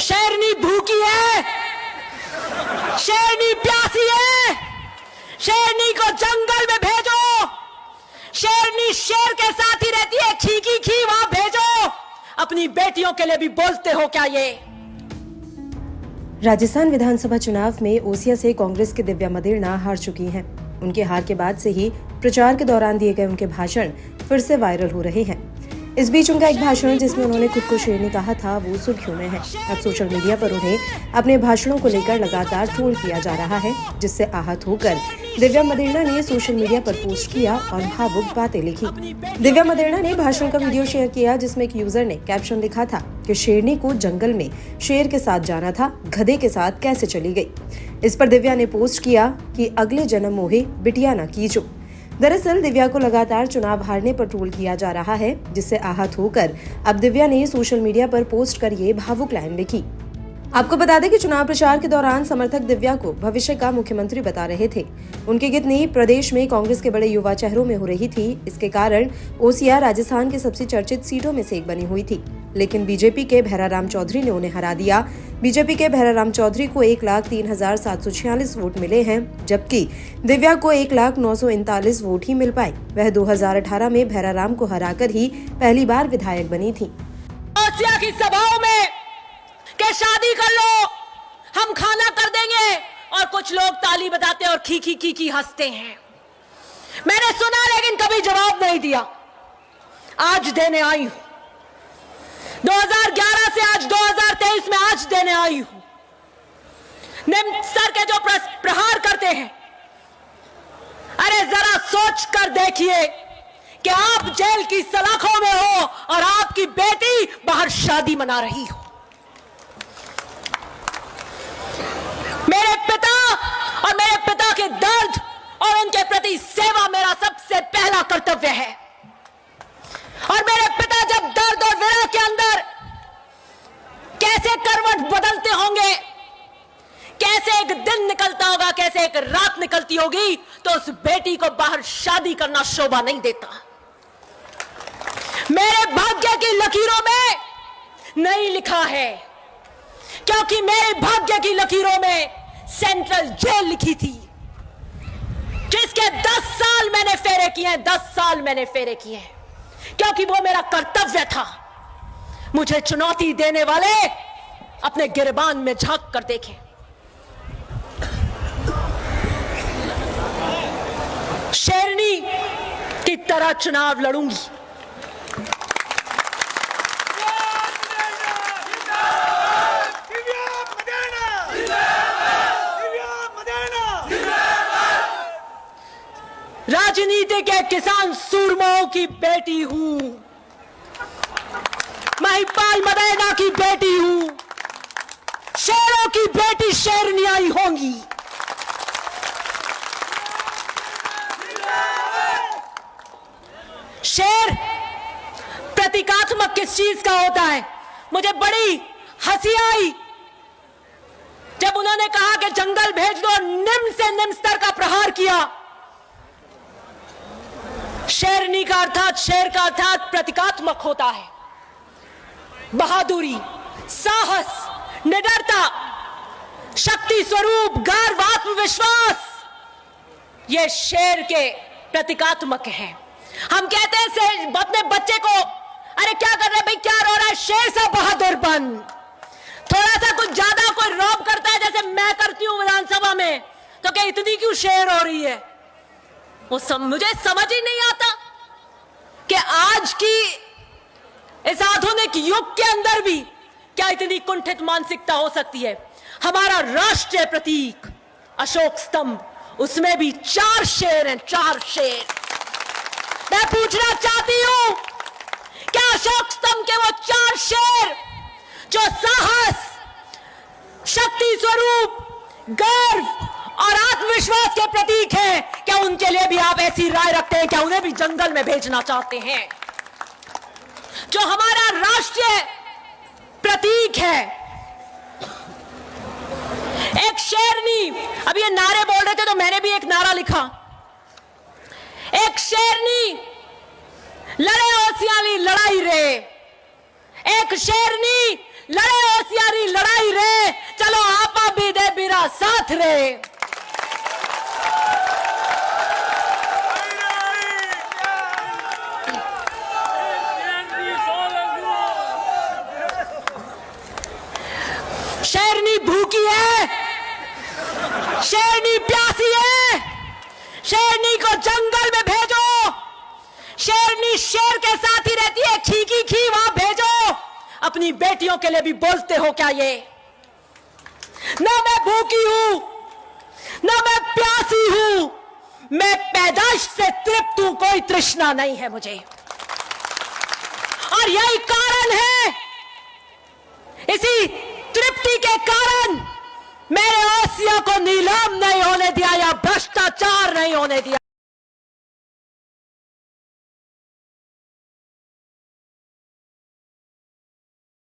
शेरनी भूखी है, शेरनी प्यासी है, शेरनी को जंगल में भेजो। शेरनी शेर के साथ ही रहती है, खी खी वहां भेजो। अपनी बेटियों के लिए भी बोलते हो क्या ये? राजस्थान विधानसभा चुनाव में ओसिया से कांग्रेस की दिव्या मदेरणा हार चुकी हैं। उनके हार के बाद से ही प्रचार के दौरान दिए गए उनके भाषण फिर से वायरल हो रहे हैं। इस बीच उनका एक भाषण जिसमें उन्होंने खुद को शेरनी कहा था, वो सुर्खियों में है। अब सोशल मीडिया पर उन्हें अपने भाषणों को लेकर लगातार ट्रोल किया जा रहा है, जिससे आहत होकर दिव्या मदेरणा ने सोशल मीडिया पर पोस्ट किया और भावुक बातें लिखी। दिव्या मदेरणा ने भाषण का वीडियो शेयर किया, जिसमें एक यूजर ने कैप्शन लिखा था कि शेरनी को जंगल में शेर के साथ जाना था, गधे के साथ कैसे चली गई। इस पर दिव्या ने पोस्ट किया कि अगले जन्म मोहे बिटिया ना कीजो। दरअसल दिव्या को लगातार चुनाव हारने पर ट्रोल किया जा रहा है, जिससे आहत होकर अब दिव्या ने सोशल मीडिया पर पोस्ट कर ये भावुक लाइन लिखी। आपको बता दें कि चुनाव प्रचार के दौरान समर्थक दिव्या को भविष्य का मुख्यमंत्री बता रहे थे। उनकी गिनती प्रदेश में कांग्रेस के बड़े युवा चेहरों में हो रही थी। इसके कारण ओसिया राजस्थान की सबसे चर्चित सीटों में से एक बनी हुई थी, लेकिन बीजेपी के भैराराम चौधरी ने उन्हें हरा दिया। बीजेपी के भैराराम चौधरी को 1,03,746 वोट मिले हैं, जबकि दिव्या को 1,09,39 वोट ही मिल पाए। वह 2018 में भैराराम को हराकर ही पहली बार विधायक बनी थी। ओसिया की सभाओं में के शादी कर लो, हम खाना कर देंगे, और कुछ लोग ताली बजाते और खी हंसते हैं। मैंने सुना लेकिन कभी जवाब नहीं दिया। आज देने आई हूं, 2011 से आज 2023 में आज देने आई हूं। निम्न स्तर के जो प्रहार करते हैं, अरे जरा सोच कर देखिए कि आप जेल की सलाखों में हो और आपकी बेटी बाहर शादी मना रही हो। मेरे पिता और मेरे पिता के दर्द और उनके प्रति सेवा मेरा सबसे पहला कर्तव्य है। और मेरे पिता जब दर्द और विरह के अंदर कैसे करवट बदलते होंगे, कैसे एक दिन निकलता होगा, कैसे एक रात निकलती होगी, तो उस बेटी को बाहर शादी करना शोभा नहीं देता। मेरे भाग्य की लकीरों में नहीं लिखा है, क्योंकि मेरे भाग्य की लकीरों में सेंट्रल जेल लिखी थी, जिसके 10 साल मैंने फेरे किए हैं, 10 साल मैंने फेरे किए हैं, क्योंकि वो मेरा कर्तव्य था। मुझे चुनौती देने वाले अपने गिरबान में झांक कर देखें। शेरनी की तरह चुनाव लड़ूंगी। राजनीति के किसान सूरमाओं की बेटी हूं, महिपाल मदेरणा की बेटी हूं। शेरों की बेटी शेरनियाई होंगी। शेर प्रतीकात्मक किस चीज का होता है? मुझे बड़ी हंसी आई जब उन्होंने कहा कि जंगल भेज दो, निम्न से निम्न स्तर का प्रहार किया। शेरनी का अर्थात, शेर का अर्थात प्रतीकात्मक होता है। बहादुरी, साहस, निडरता, शक्ति स्वरूप, गर्व, आत्मविश्वास, ये शेर के प्रतीकात्मक है। हम कहते हैं अपने बच्चे को, अरे क्या कर रहे भाई, क्या रो रहा है, शेर सा बहादुर बन। थोड़ा सा कुछ ज्यादा कोई रौब करता है, जैसे मैं करती हूं विधानसभा में, तो क्या इतनी क्यों शेर हो रही है? वो मुझे समझ ही नहीं आता कि आज की इस आधुनिक युग के अंदर भी क्या इतनी कुंठित मानसिकता हो सकती है। हमारा राष्ट्रीय प्रतीक अशोक स्तंभ, उसमें भी 4 शेर हैं, 4 शेर। मैं पूछना चाहती हूं, क्या अशोक स्तंभ के वो 4 शेर जो साहस, शक्ति स्वरूप, गर्व और आत्मविश्वास के प्रतीक हैं, क्या उनके लिए भी आप ऐसी राय रखते हैं? क्या उन्हें भी जंगल में भेजना चाहते हैं? जो हमारा राष्ट्रीय प्रतीक है, एक शेरनी, अब ये नारे बोल रहे थे तो मैंने भी एक नारा लिखा, एक शेरनी लड़े ओसियारी लड़ाई रे, एक शेरनी लड़े ओसियारी लड़ाई साथ रहे। शेरनी भूखी है, शेरनी प्यासी है, शेरनी को जंगल में भेजो। शेरनी शेर के साथ ही रहती है, खी की खी वहां भेजो। अपनी बेटियों के लिए भी बोलते हो क्या ये? ना मैं भूखी हूं, ना मैं प्यासी हूं, मैं पैदाइश से तृप्त हूं, कोई तृष्णा नहीं है मुझे। और यही कारण है, इसी तृप्ति के कारण मेरे ओसिया को नीलाम नहीं होने दिया या भ्रष्टाचार नहीं होने दिया।